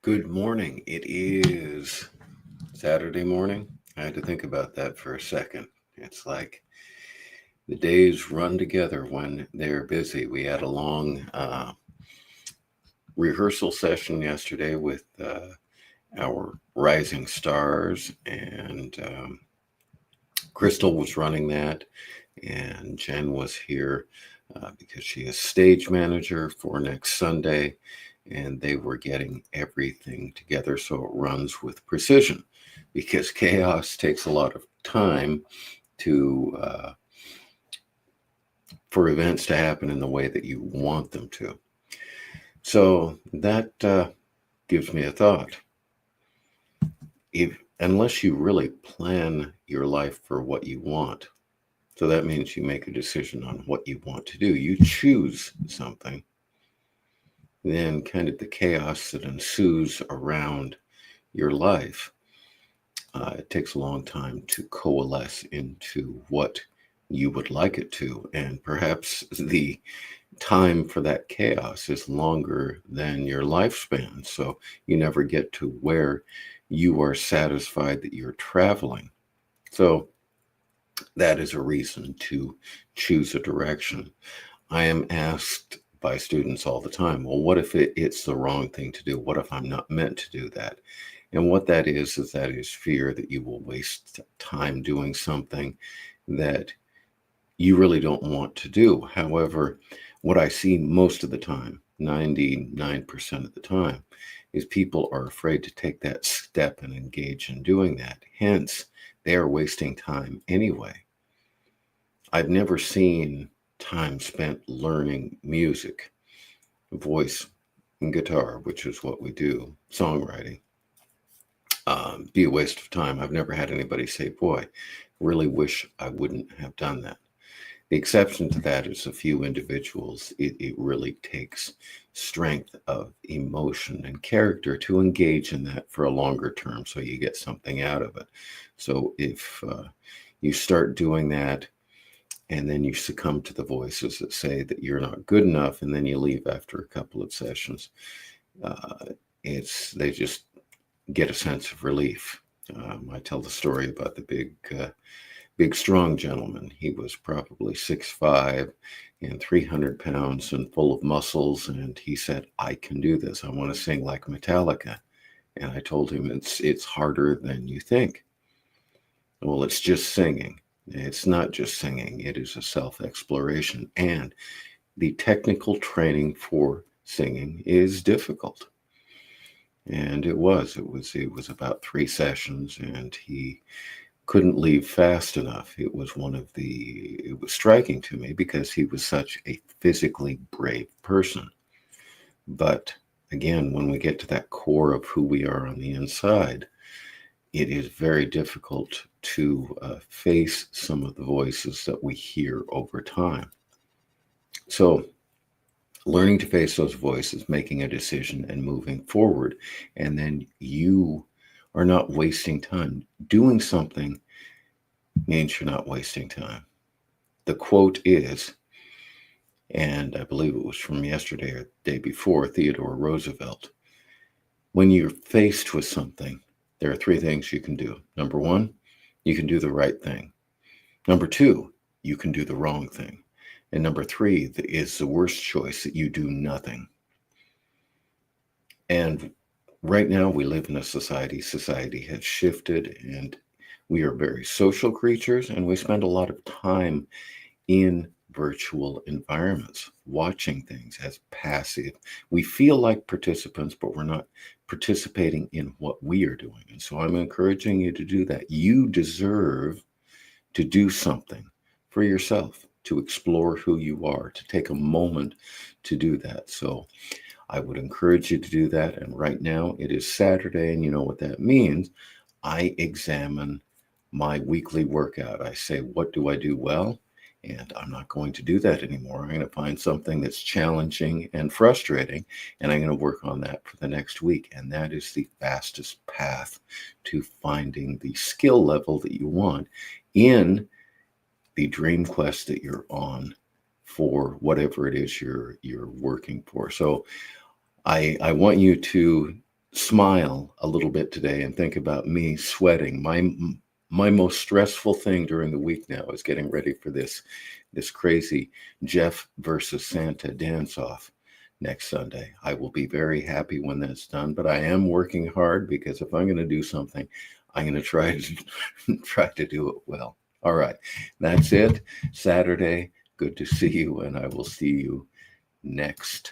Good morning. It is Saturday morning. I had to think about that for a second. It's like the days run together when they're busy. We had a long rehearsal session yesterday with our rising stars, and Crystal was running that, and Jen was here because she is stage manager for next Sunday, and they were getting everything together so it runs with precision because chaos takes a lot of time to for events to happen in the way that you want them to. So that gives me a thought. If unless you really plan your life for what you want, so that means you make a decision on what you want to do. You choose something, then kind of the chaos that ensues around your life, it takes a long time to coalesce into what you would like it to. And perhaps the time for that chaos is longer than your lifespan. So you never get to where you are satisfied that you're traveling. So that is a reason to choose a direction. I am asked by students all the time, well, what if it's the wrong thing to do? What if I'm not meant to do that? And what that is fear that you will waste time doing something that you really don't want to do. However, what I see most of the time, 99% of the time, is people are afraid to take that step and engage in doing that. Hence, they are wasting time anyway. I've never seen time spent learning music, voice, and guitar, which is what we do, songwriting, be a waste of time. I've never had anybody say, boy, really wish I wouldn't have done that. The exception to that is a few individuals. It really takes strength of emotion and character to engage in that for a longer term so you get something out of it. So if you start doing that and then you succumb to the voices that say that you're not good enough and then you leave after a couple of sessions, they just get a sense of relief. I tell the story about the big, strong gentleman. He was probably 6'5" and 300 pounds and full of muscles. And he said, I can do this. I want to sing like Metallica. And I told him it's harder than you think. Well, it's just singing. It's not just singing. It is a self-exploration. And the technical training for singing is difficult. And it was about 3 sessions, and he couldn't leave fast enough. It was striking to me because he was such a physically brave person. But again, when we get to that core of who we are on the inside, it is very difficult to face some of the voices that we hear over time. So, learning to face those voices, making a decision, and moving forward, and then you are not wasting time. Doing something means you're not wasting time. The quote is, and I believe it was from yesterday or the day before, Theodore Roosevelt: when you're faced with something, there are 3 things you can do. Number 1, you can do the right thing. Number 2, you can do the wrong thing. And number 3 is the worst choice, that you do nothing. And right now we live in a society has shifted, and we are very social creatures, and we spend a lot of time in virtual environments, watching things as passive. We feel like participants, but we're not participating in what we are doing. And so I'm encouraging you to do that. You deserve to do something for yourself, to explore who you are, to take a moment to do that. So I would encourage you to do that. And right now it is Saturday, and you know what that means. I examine my weekly workout. I say, what do I do well? And I'm not going to do that anymore. I'm going to find something that's challenging and frustrating, and I'm going to work on that for the next week. And that is the fastest path to finding the skill level that you want in the dream quest that you're on for whatever it is you're working for. So I want you to smile a little bit today and think about me sweating. My most stressful thing during the week now is getting ready for this crazy Jeff versus Santa dance off next Sunday. I will be very happy when that's done, but I am working hard because if I'm going to do something, I'm going to try to do it well. All right, that's it. Saturday. Good to see you, and I will see you next